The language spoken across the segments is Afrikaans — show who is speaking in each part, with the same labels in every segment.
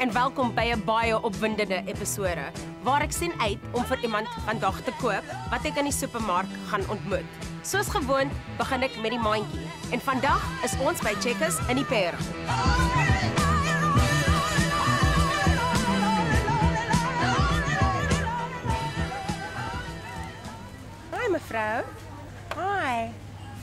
Speaker 1: en welkom by 'n baie opwindende episode waar ek sien uit om vir iemand vandag te koop wat ek in die supermark gaan ontmoet. Soos gewoond begin ek met die mandjie en vandag is ons by Checkers in die Pera. Hi mevrou. Hi.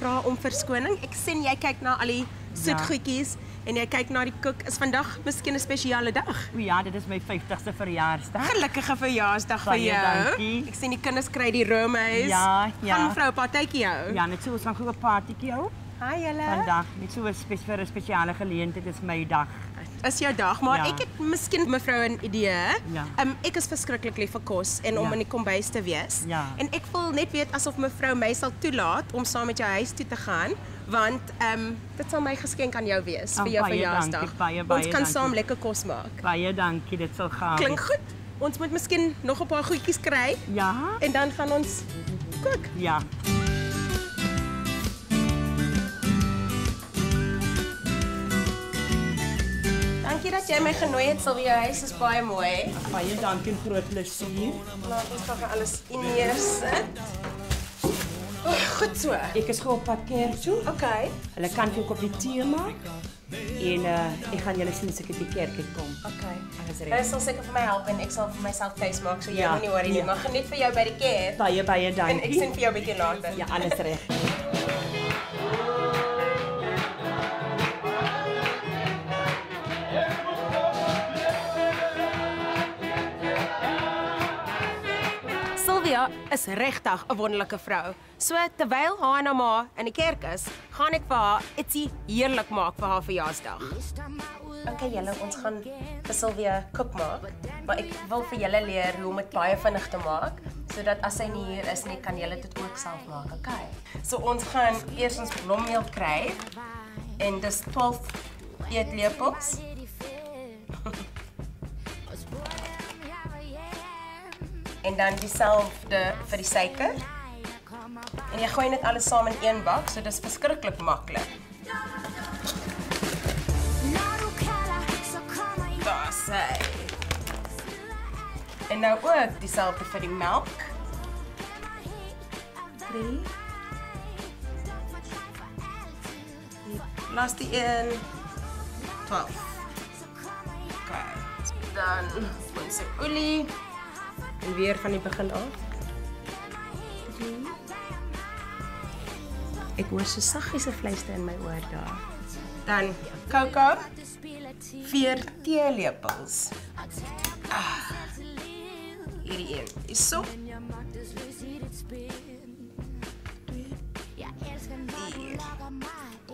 Speaker 1: Vra om verskoning. Ek sien jy kyk na al die soetgoedjies. En jy kyk na die koek, is vandag miskien 'n spesiale dag?
Speaker 2: Ja, dit is my 50ste verjaarsdag.
Speaker 1: Gelukkige verjaarsdag vir jou.
Speaker 2: Dankie.
Speaker 1: Ek sien die kinders kry die roomys.
Speaker 2: Ja.
Speaker 1: Gaan mevrou 'n partytjie hou?
Speaker 2: Ja, net so ons gaan gou 'n partytjie hou.
Speaker 1: Hi julle.
Speaker 2: Vandag, net so 'n spesiale geleentheid, dit is my dag.
Speaker 1: Is jou dag, maar
Speaker 2: Ja.
Speaker 1: ek het miskien mevrou 'n idee.
Speaker 2: Ja.
Speaker 1: Ek is verskriklik lief vir kos en om in die kombuis te wees.
Speaker 2: Ja.
Speaker 1: En ek wil net weet asof mevrou my sal toelaat om saam met jou huis toe te gaan, want dit sal my geskenk aan jou wees vir jou
Speaker 2: Baie
Speaker 1: verjaarsdag.
Speaker 2: dankie, baie
Speaker 1: Ons kan
Speaker 2: dankie.
Speaker 1: saam lekker kos maak.
Speaker 2: Baie dankie, dit sal gaan.
Speaker 1: Klink goed. Ons moet miskien nog 'n paar goedjies kry
Speaker 2: Ja?
Speaker 1: en dan gaan ons kook.
Speaker 2: Ja.
Speaker 1: Dankie dat jy my genooi het, Sylvia. Jou huis is baie mooi.
Speaker 2: Baie dankie en groot plesier.
Speaker 1: Laat ons gou alles in neersit. Goed so.
Speaker 2: Ek is gou op pad kerk toe.
Speaker 1: Okay.
Speaker 2: Hulle kan vir 'n koppie tee maak. En ek gaan julle sien as ek by die kerk uitkom.
Speaker 1: Okay.
Speaker 2: Alles
Speaker 1: Hulle
Speaker 2: reg.
Speaker 1: sal seker vir my help en ek sal vir myself tuis maak, so jy
Speaker 2: Ja,
Speaker 1: moenie worry nie.
Speaker 2: ja.
Speaker 1: Maar geniet vir jou by die kerk.
Speaker 2: Baie
Speaker 1: En ek
Speaker 2: dankie.
Speaker 1: sien vir jou bietjie later.
Speaker 2: Ja, alles reg.
Speaker 1: Sylvia is regtig 'n wonderlike vrou. So terwyl haar en haar ma in die kerk is, gaan ek vir haar ietsie heerlik maak vir haar verjaarsdag. Okay julle, ons gaan vir Sylvia koek maak, maar ek wil vir julle leer hoe om dit baie vinnig te maak, sodat as sy nie hier is nie, kan julle dit ook self maak, okay? So ons gaan eers ons blommeel kry en dis 12 eetlepels. En dan dieselfde vir die suiker. En jy gooi net alles saam in een bak, so dis verskriklik maklik. Daar sê. En nou ook dieselfde vir die melk. 3. Die laaste een 12. Okay. Dan ons olie. En weer van die begin af. 3. Ek hoor so saggies 'n fluister in my oor daar. Dan kakao. 4 teelepels. Hierdie een is so. 4.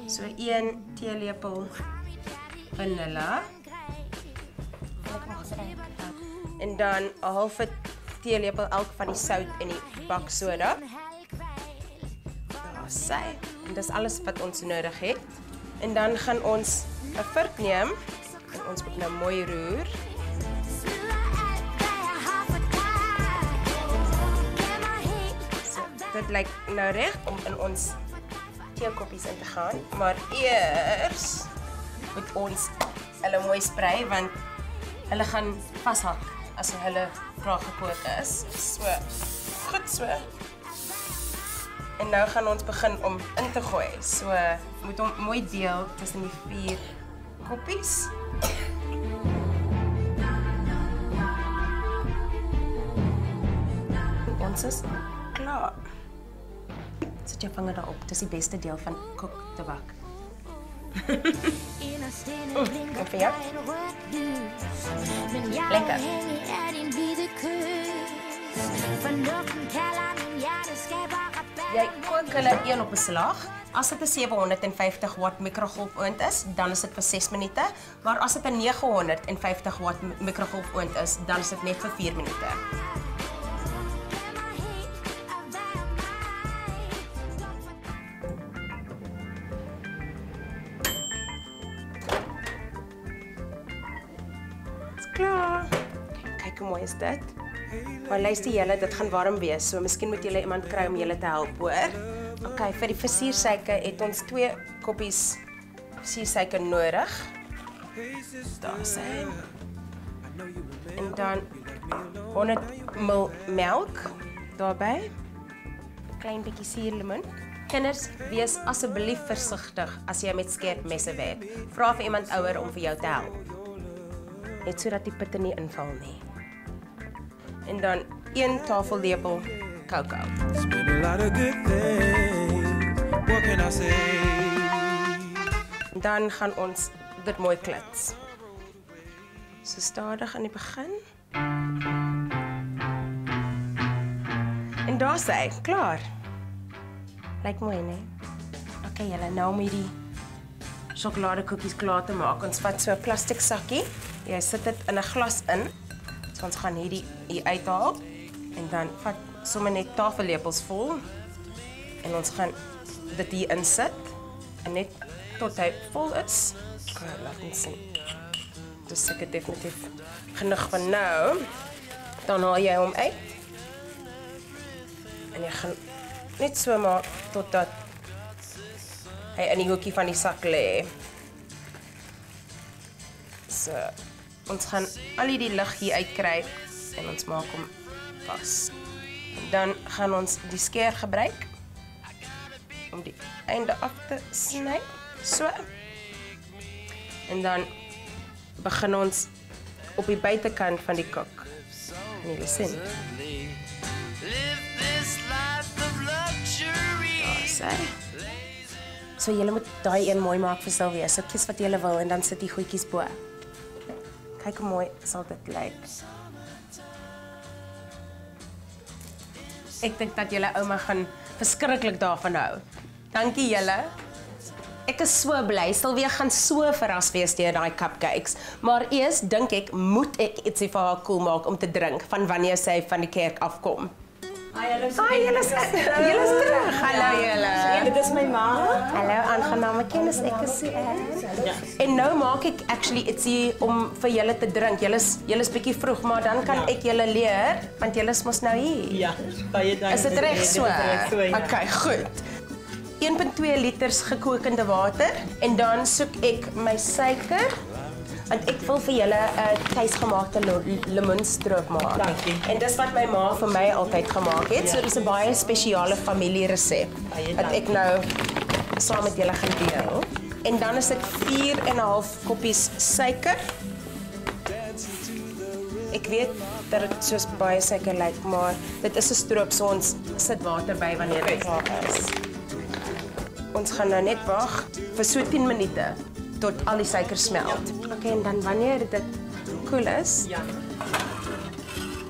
Speaker 1: So 1 teelepel vanilla. En dan 'n halve teelepel elk van die sout en die baksoda. Daar sê. En dis alles wat ons nodig het. En dan gaan ons 'n vurk neem en ons moet nou mooi roer. So, dit lyk nou reg om in ons teekoppies in te gaan, maar eers moet ons hulle mooi sprei want hulle gaan vashak as hulle graag gekook is. So, goed so. En nou gaan ons begin om in te gooi. So, moet hom mooi deel tussen die 4 koppies. Ons is klaar. Sit jou vinger daarop. Dis die beste deel van koek te bak. En vir jou? Lekker. Jy kook hulle een op 'n slag. As dit 'n 750 watt mikrogolfoond is, dan is dit vir 6 minute, maar as dit 'n 950 watt mikrogolfoond is, dan is dit net vir 4 minute. Klaar. Kyk hoe mooi is dit. Maar luister julle, dit gaan warm wees, so miskien moet julle iemand kry om julle te help, hoor? Okay, vir die versiersuiker het ons 2 koppies versiersuiker nodig. Daar sê. En dan 100 ml melk daarbij. Klein bietjie suurlemoen. Kinders, wees asseblief versigtig as jy met skerp messe werk. Vra vir iemand ouer om vir jou te help. Net sodat die pitte nie inval nie. En dan 1 tafellepel kakao.
Speaker 3: It's been a lot of good things. What can I say?
Speaker 1: Dan gaan ons dit mooi klits. So stadig aan die begin. En daar is hy, klaar. Lyk mooi, né? Okay, julle, nou om hierdie sjokoladekoekies klaar te maak. Ons vat so 'n plastiek sakkie. Jy sit dit in 'n glas in. So ons gaan hierdie hier uithaal en dan vat sommer net tafellepels vol en ons gaan dit hier insit en net tot hy vol is. Laat ons sien. Dis seker definitief genoeg van nou. Dan haal jy hom uit. En jy gaan net so maak totdat hy in die hoekie van die sak lê. So, ons gaan al die lig hier uitkry en ons maak hom vas. En dan gaan ons die skeer gebruik om die einde af te sny. So. En dan begin ons op die buitekant van die koek. Kan julle sien? So julle moet daai een mooi maak vir Sylvia. So kies wat julle wil en dan sit die goedjies bo. Kyk hoe mooi sal dit lyk. Ek dink dat julle ouma gaan verskriklik daarvan hou. Dankie julle. Ek is so bly. Sylvia gaan so verras wees deur daai cupcakes. Maar eers dink ek moet ek ietsie vir haar koel maak om te drink van wanneer sy van die kerk afkom.
Speaker 2: Julle is
Speaker 1: terug. Hallo julle.
Speaker 2: Dit is my ma.
Speaker 1: Hallo, aangename kennis. Ek is
Speaker 2: Ja.
Speaker 1: En nou maak ek actually ietsie om vir julle te drink. Julle is bietjie vroeg, maar dan kan ek julle leer want julle is mos nou hier.
Speaker 2: Ja, baie dankie.
Speaker 1: Is dit reg so?
Speaker 2: Ja.
Speaker 1: Okay, goed. 1.2 liters gekokende water en dan soek ek my suiker want ek wil vir julle 'n tuisgemaakte lemoenstroop maak.
Speaker 2: Dankie.
Speaker 1: En dis wat my ma vir my altyd gemaak het. So dis 'n baie spesiale familieresep wat ek nou saam met julle gaan deel. En dan is dit 4,5 koppies suiker. Ek weet dat dit soos baie suiker lyk, maar dit is 'n stroop, so ons sit water by wanneer dit klaar is. Ons gaan nou net wag vir so 10 minute tot al die suiker smelt. Okay, en dan wanneer dit koel is,
Speaker 2: Ja.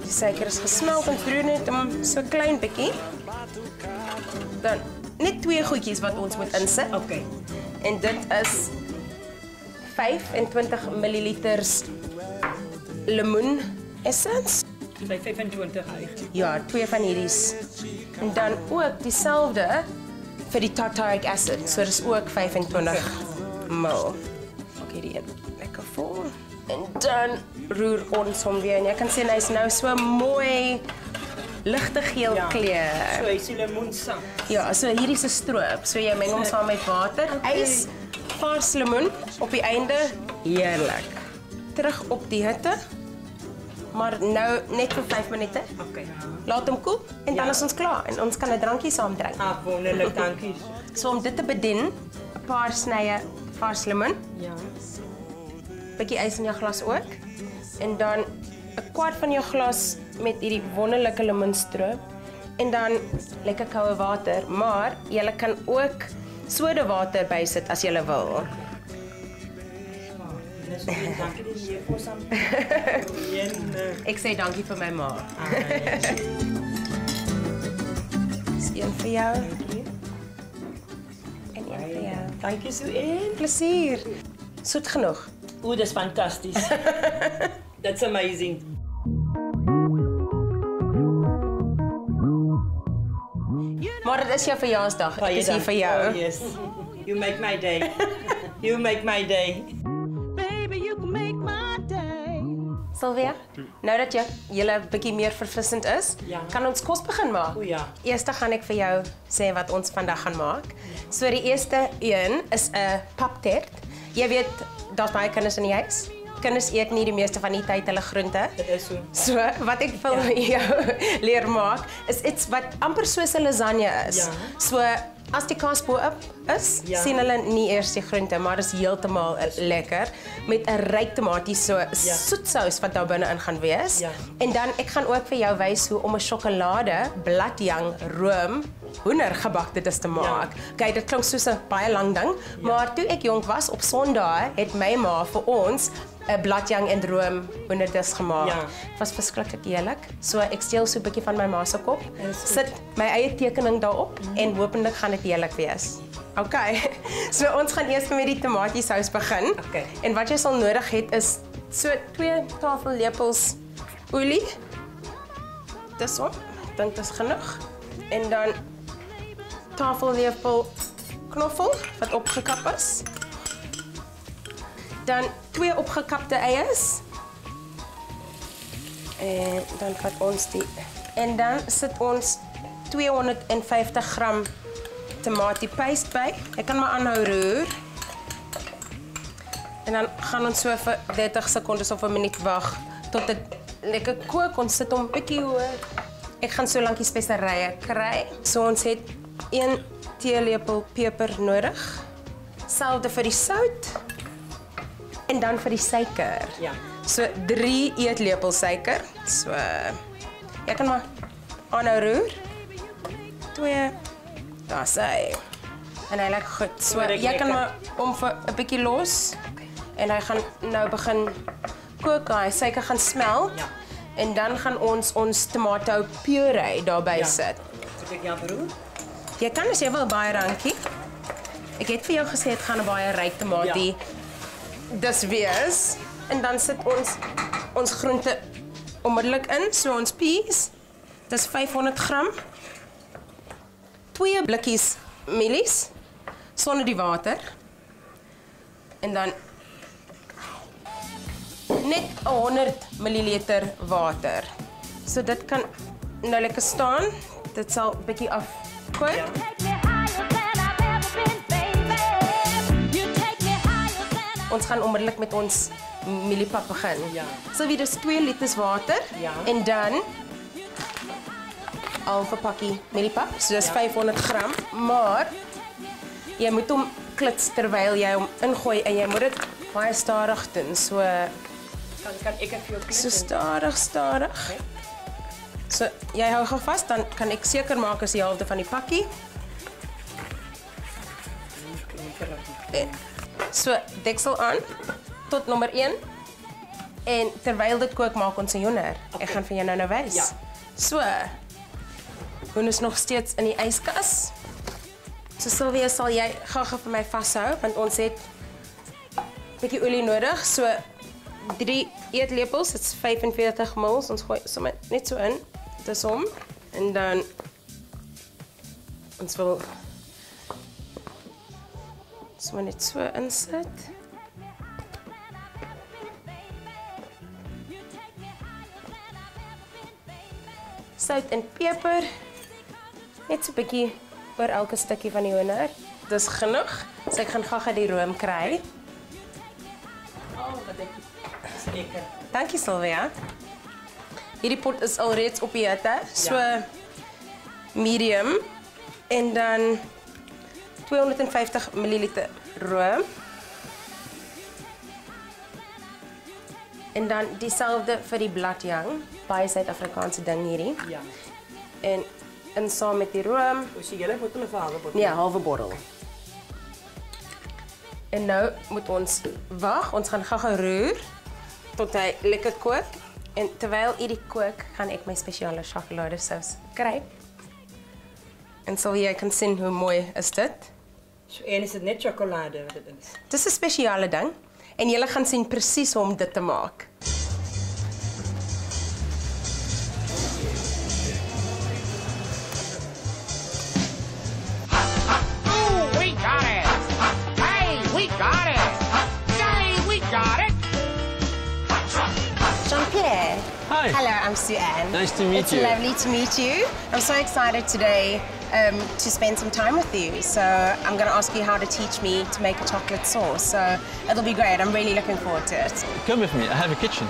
Speaker 1: die suiker is gesmelt en vroeg net om so klein bietjie. Dan net 2 goedjies wat ons moet insit.
Speaker 2: Okay.
Speaker 1: En dit is 25 ml lemoen essence.
Speaker 2: By 25 eigenlijk.
Speaker 1: Ja, 2 van hierdie. En dan ook dieselfde vir die tartaric acid. So dis ook 25 ml. Okay, die een lekker vol. En dan roer ons hom weer en jy kan sien hy's nou so mooi ligte geel kleur.
Speaker 2: So hy is die lemoensap.
Speaker 1: Ja, so hierdie is 'n stroop. So jy meng hom saam met water, ys, vars lemoen op die einde. Heerlik. Terug op die hitte. Maar nou net vir 5 minute.
Speaker 2: Okay.
Speaker 1: Laat hom koel en dan is ons klaar en ons kan 'n drankie saam drink.
Speaker 2: Wonderlik, dankie.
Speaker 1: So om dit te bedien, 'n paar snye vars lemoen,
Speaker 2: Ja.
Speaker 1: bietjie ys in jou glas ook. En dan 'n kwart van jou glas met hierdie wonderlike lemoenstroop en dan lekker koue water, maar jy kan ook sodawater bysit as jy wil.
Speaker 2: Dankie dat jy vir ons aan.
Speaker 1: Ek sê dankie vir my ma. Dis een vir jou. En een vir jou.
Speaker 2: Dankie so en.
Speaker 1: Plesier. Soet genoeg.
Speaker 2: Oeh, dat is fantastisch. That's amazing.
Speaker 1: Maar dit is jou verjaarsdag. Ek is hier vir jou.
Speaker 2: Oh, yes. You make my day. You make my day.
Speaker 1: Sylvia, nou dat julle bietjie meer verfrissend is, kan ons kos begin maak.
Speaker 2: O ja.
Speaker 1: Eers gaan ek vir jou sê wat ons vandag gaan maak. So die eerste een is 'n paptert. Jy weet, daar's baie kinders in die huis kinders eet nie die meeste van die tyd hulle groente.
Speaker 2: Dit is so.
Speaker 1: So, wat ek wil jou leer maak, is iets wat amper soos 'n lasagne is.
Speaker 2: Ja.
Speaker 1: So, as die kaas bo-op is, sien hulle nie eers die groente, maar is heeltemal lekker met 'n ryk tomatie so soetsous wat daar binne-in gaan wees.
Speaker 2: Ja.
Speaker 1: En dan ek gaan ook vir jou wys hoe om 'n sjokolade, bladjang, room, hoendergebakte dis te maak. Okay, dit klink soos 'n baie lang ding, maar toe ek jonk was op Sondae het my ma vir ons 'n bladjang en room hoenderdis gemaak.
Speaker 2: Ja.
Speaker 1: Dit was verskriklik heerlik. So ek steel so 'n bietjie van my ma se kop, sit my eie tekening daarop en hopelik gaan dit heerlik wees. Okay. So ons gaan eers met die tomatiesous begin.
Speaker 2: Okay.
Speaker 1: En wat jy sal nodig het is so 2 tafellepels olie. Dis op. Ek dink dit is genoeg. En dan tafellepel knoffel wat opgekap is. Dan 2 opgekapte eiers. En dan vat ons die en dan sit ons 250 gram tomatiepaste by. Ek kan maar aanhou roer. En dan gaan ons so vir 30 sekondes of 'n minuut wag tot dit lekker kook. Ons sit hom bietjie hoër. Ek gaan so lank die speserye kry. So ons het 1 teelepel peper nodig. Selfde vir die sout. En dan vir die suiker.
Speaker 2: Ja.
Speaker 1: So 3 eetlepels suiker. So jy kan maar aanhou roer. 2. Daar's hy. En hy lyk goed. So jy kan maar hom vir 'n bietjie los. En hy gaan nou begin kook. Hy suiker gaan smelt.
Speaker 2: Ja.
Speaker 1: En dan gaan ons tomato puree daarby sit.
Speaker 2: Moet ek jou beroer?
Speaker 1: Jy kan as jy wil baie rankie. Ek het vir jou gesê dit gaan 'n baie ryk tomatie. Dis wees. En dan sit ons groente onmiddellik in. So ons peas. Dis 500 gram. 2 blikkies mielies sonder die water. En dan net 100 ml water. So dit kan nou lekker staan. Dit sal 'n bietjie afkook. Ja. Ons gaan onmiddellik met ons mieliepap begin.
Speaker 2: Ja.
Speaker 1: So wie dis 2 liters water en dan halve pakkie mieliepap. So dis 500 gram, maar jy moet hom klits terwyl jy hom ingooi en jy moet dit baie stadig doen. So
Speaker 2: kan ek vir jou klits.
Speaker 1: So stadig. Okay. So jy hou gou vas, dan kan ek seker maak as die helfte van die pakkie. So deksel aan tot nommer 1. En terwyl dit kook maak ons 'n hoender. Okay. Ek gaan vir jou nou wys.
Speaker 2: Ja.
Speaker 1: So hoender is nog steeds in die yskas. So Sylvia, sal jy gou vir my vashou want ons het 'n bietjie olie nodig. So 3 eetlepels, dit's 45 ml. Ons gooi sommer net so in. Dis hom. En dan ons wil sommer net so insit. Sout en peper. Net so 'n bietjie oor elke stukkie van die hoender. Dis genoeg. So ek gaan gou die room kry.
Speaker 2: Wat ek lekker.
Speaker 1: Dankie Sylvia. Hierdie pot is alreeds op die hitte. So medium en dan 250 ml room. En dan dieselfde vir die bladjang. Baie Suid-Afrikaanse ding hierdie.
Speaker 2: Ja.
Speaker 1: En saam met die room.
Speaker 2: Hoe sien julle moet hulle vir halwe bottel?
Speaker 1: Nee, halwe bottel. En nou moet ons wag. Ons gaan gou roer tot hy lekker kook. En terwyl hierdie kook, gaan ek my spesiale sjokoladesous kry. En so jy kan sien hoe mooi is dit.
Speaker 2: So en is dit net sjokolade wat dit is?
Speaker 1: Dis 'n spesiale ding en jy gaan sien presies hoe om dit te maak.
Speaker 4: Hi, Hi.
Speaker 1: Hello, I'm Sue-Ann.
Speaker 4: Nice to meet
Speaker 1: It's
Speaker 4: you.
Speaker 1: lovely to meet you. I'm so excited today to spend some time with you. So I'm going to ask you how to teach me to make a chocolate sauce. So it'll be great. I'm really looking forward to it.
Speaker 4: Come with me, I have a kitchen.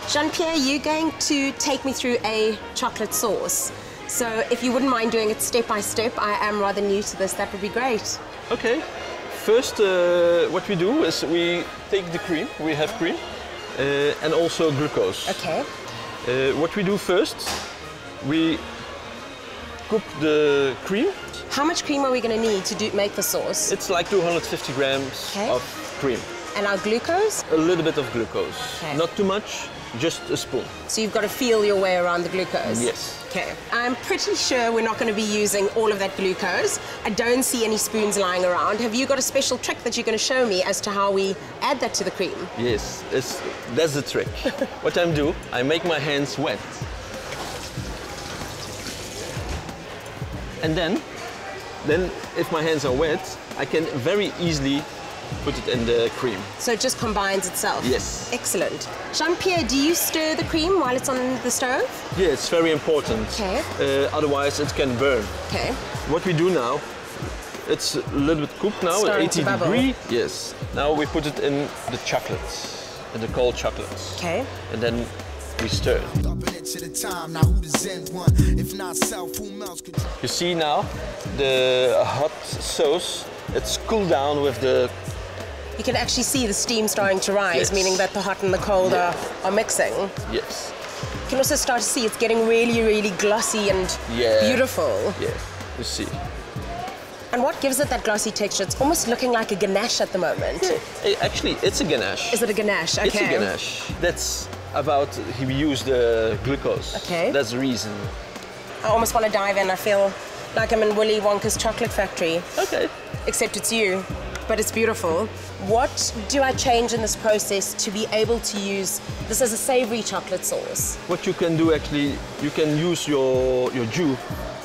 Speaker 1: Jean-Pierre, you're going to take me through a chocolate sauce. So if you wouldn't mind doing it step by step, I am rather new to this, that would be great.
Speaker 4: Okay. First, what we do is we take the cream, we have cream, and also glucose.
Speaker 1: Okay.
Speaker 4: What we do first, we cook the cream.
Speaker 1: How much cream are we going to need to make the sauce?
Speaker 4: It's like 250 grams
Speaker 1: Okay.
Speaker 4: of cream.
Speaker 1: And our glucose?
Speaker 4: A little bit of glucose.
Speaker 1: Okay.
Speaker 4: Not too much, just a spoon.
Speaker 1: So you've got to feel your way around the glucose?
Speaker 4: Yes.
Speaker 1: Okay. I'm pretty sure we're not going to be using all of that glucose. I don't see any spoons lying around. Have you got a special trick that you're going to show me as to how we add that to the cream?
Speaker 4: Yes, that's the trick. What I do, I make my hands wet. And then if my hands are wet, I can very easily put it in the cream.
Speaker 1: So it just combines itself?
Speaker 4: Yes.
Speaker 1: Excellent. Jean-Pierre, do you stir the cream while it's on the stove?
Speaker 4: Yeah, it's very important.
Speaker 1: Okay.
Speaker 4: Otherwise it can burn.
Speaker 1: Okay.
Speaker 4: What we do now, it's a little bit cooked now,
Speaker 1: Starting
Speaker 4: at
Speaker 1: to
Speaker 4: 80
Speaker 1: bubble.
Speaker 4: degrees. Yes. Now we put it in the chocolates, in the cold chocolates.
Speaker 1: Okay.
Speaker 4: And then we stir. You see now the hot sauce, it's cooled down with the...
Speaker 1: You can actually see the steam starting to rise,
Speaker 4: Yes.
Speaker 1: meaning that the hot and the cold are mixing.
Speaker 4: Yes.
Speaker 1: You can also start to see it's getting really, really glossy and
Speaker 4: Yeah.
Speaker 1: beautiful.
Speaker 4: Yeah, you see.
Speaker 1: And what gives it that glossy texture? It's almost looking like a ganache at the moment.
Speaker 4: Actually, it's a ganache.
Speaker 1: Is it a ganache? Okay.
Speaker 4: It's a ganache. That's about, we use the glucose.
Speaker 1: Okay.
Speaker 4: That's the reason.
Speaker 1: I almost want to dive in. I feel like I'm in Willy Wonka's chocolate factory.
Speaker 4: Okay.
Speaker 1: Except it's you, but it's beautiful. What do I change in this process to be able to use this as a savory chocolate sauce?
Speaker 4: What you can do actually, you can use your jus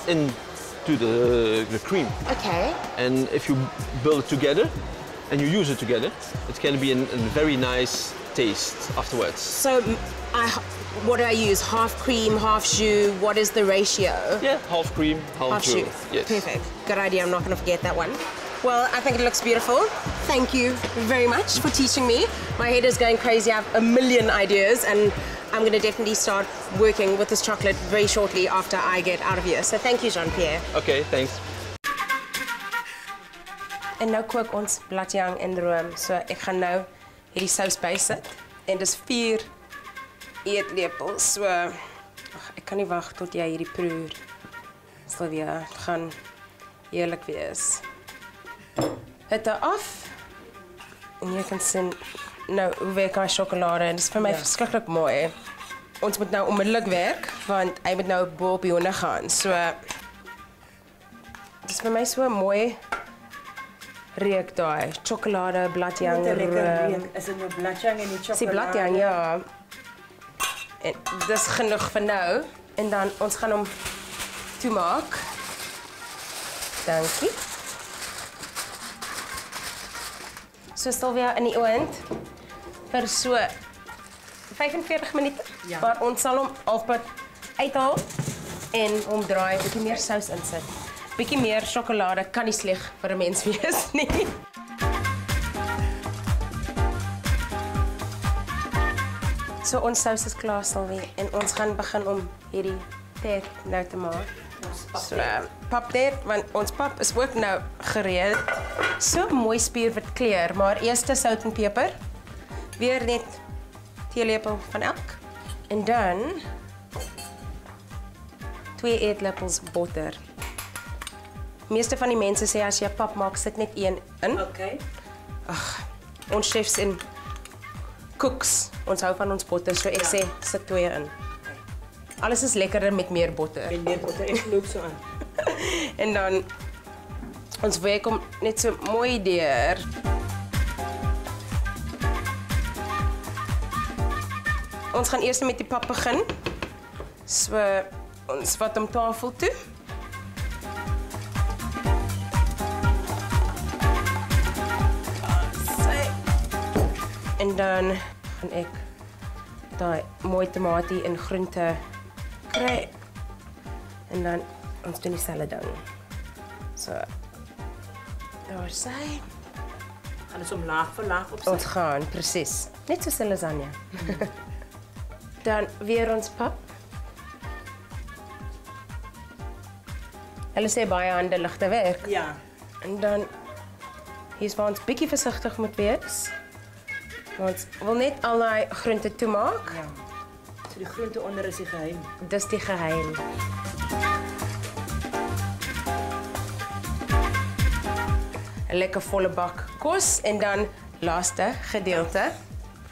Speaker 4: into the cream.
Speaker 1: Okay.
Speaker 4: And if you build it together and you use it together, it can be a very nice taste afterwards.
Speaker 1: So, what do I use? Half cream, half jus? What is the ratio?
Speaker 4: Yeah, half cream, half jus.
Speaker 1: jus.
Speaker 4: Yes.
Speaker 1: Perfect. Good idea. I'm not going to forget that one. Well, I think it looks beautiful. Thank you very much for teaching me. My head is going crazy. I have a million ideas, and I'm going to definitely start working with this chocolate very shortly after I get out of here. So thank you, Jean-Pierre.
Speaker 4: Okay, thanks.
Speaker 1: En nou kook ons bladjang en room. So ek gaan nou hierdie sous bysit en dis 4 eetlepels. So ek kan nie wag tot jy hierdie proe. Sylvia, dit gaan heerlik wees. Hitte af. En jy kan sien nou hoe werk my sjokolade en dit is vir my verskriklik mooi. Ons moet nou onmiddellik werk want hy moet nou bo op die honde gaan. So dit is vir my so mooi reuk daai sjokolade, bladjang, room.
Speaker 2: Is dit nou bladjang en die
Speaker 1: Dis die
Speaker 2: sjokolade?
Speaker 1: bladjang, ja. En dis genoeg vir nou en dan ons gaan hom toemaak. Dankie. So stel weer in die oond vir so 45 minute.
Speaker 2: Ja.
Speaker 1: Maar ons sal hom halfpad uithaal en hom draai, 'n bietjie meer sous insit. Bietjie meer sjokolade kan nie sleg vir 'n mens wees nie. So ons sous is klaar Sylvie en ons gaan begin om hierdie tert nou te maak. So papter, want ons pap is ook nou gereed. So mooi spierwit kleur, maar eers sout en peper. Weer net teelepel van elk. En dan 2 eetlepels botter. Meeste van die mense sê as jy pap maak, sit net 1 in.
Speaker 2: Okay.
Speaker 1: Ons chefs en cooks, ons hou van ons botter, so ek sê sit 2 in. Alles is lekkerder met meer botter.
Speaker 2: En meer botter, ek loop so aan.
Speaker 1: En dan ons werk hom net so mooi deur. Ons gaan eers met die pap begin. So ons vat hom tafel toe. En dan gaan ek daai mooi tamatie en groente kry. En dan ons doen dieselfde ding. So daar sy.
Speaker 2: Gaan dit om laag vir laag opsit?
Speaker 1: Ons gaan presies, net soos 'n lasagne. Dan weer ons pap. Hulle sê baie hande ligte werk.
Speaker 2: Ja.
Speaker 1: En dan hier's waar ons bietjie versigtig moet wees. Ons wil net al daai groente toemaak.
Speaker 2: Ja. So die groente onder is die geheim.
Speaker 1: Dis die geheim. 'n Lekker volle bak kos en dan laaste gedeelte,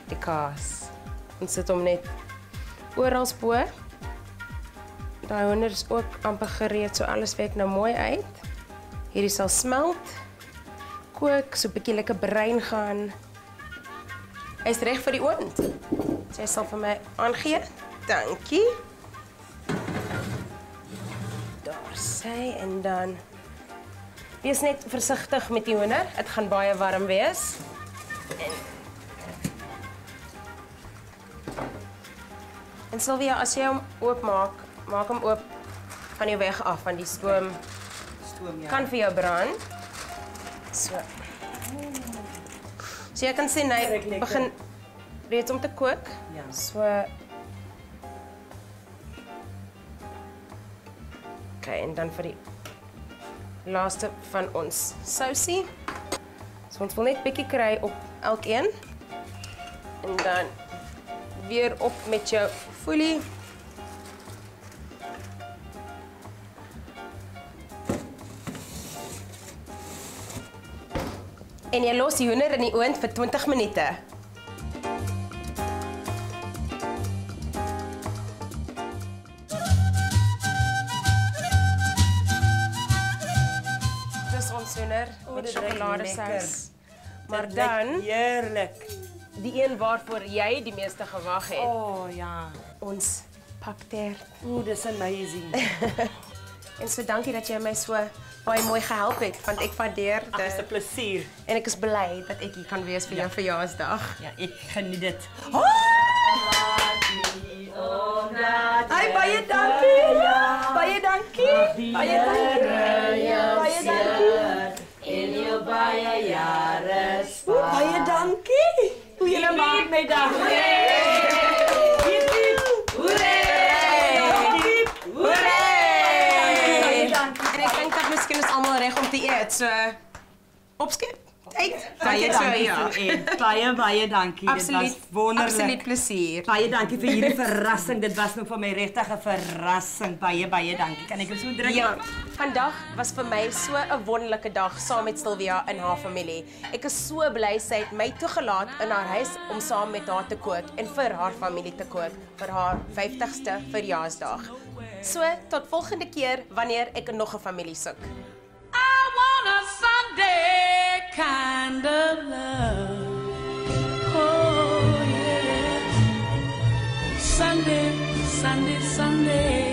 Speaker 1: die kaas. Ons sit hom net oral bo. Daai hoender is ook amper gereed, so alles werk nou mooi uit. Hierdie sal smelt. Kook, so 'n bietjie lekker bruin gaan. Hy's reg vir die oond. Sy sal vir my aangee. Dankie. Daar sy en dan wees net versigtig met die hoender. Dit gaan baie warm wees. En Sylvia, as jy hom oopmaak, maak hom oop van jou weg af, want die stoom
Speaker 2: Ja.
Speaker 1: kan vir jou brand. So. So jy kan sien hy begin reeds om te kook.
Speaker 2: Ja.
Speaker 1: So. Okay, en dan vir die laaste van ons sousie. So ons wil net bietjie kry op elkeen. En dan weer op met jou folie. En jy los die hoender in die oond vir 20 minute. Dis ons hoender met sjokoladesous. Maar dan
Speaker 2: heerlik.
Speaker 1: die een waarvoor jy die meeste gewag het.
Speaker 2: Oh ja.
Speaker 1: Ons paktert.
Speaker 2: Dis amazing.
Speaker 1: En so dankie dat jy my so baie mooi gehelp het, want ek waardeer
Speaker 2: Ag, is 'n
Speaker 1: dit.
Speaker 2: plesier.
Speaker 1: En ek is bly dat ek hier kan wees vir jou verjaarsdag.
Speaker 2: Ja, ek geniet dit.
Speaker 1: Ai, baie dankie. Baie dankie. Baie dankie. Baie dankie.
Speaker 2: Baie dankie. Hoe jy maak my dag.
Speaker 1: En ek dink dat miskien is almal reg om te eet, so opskep. Eet.
Speaker 2: Baie dankie
Speaker 1: ja.
Speaker 2: Baie dankie. Dit was
Speaker 1: Absoluut
Speaker 2: wonderlik.
Speaker 1: plesier.
Speaker 2: Baie dankie vir hierdie verrassing. Dit was nou vir my regtig 'n verrassing. Baie dankie. Kan ek dit so druk?
Speaker 1: Ja, vandag was vir my so 'n wonderlike dag saam met Sylvia en haar familie. Ek is so bly sy het my toegelaat in haar huis om saam met haar te kook en vir haar familie te kook vir haar 50ste verjaarsdag. So, tot volgende keer wanneer ek nog 'n familie soek.
Speaker 5: I want a Sunday kind of love. Oh, yes. Sunday, Sunday, Sunday.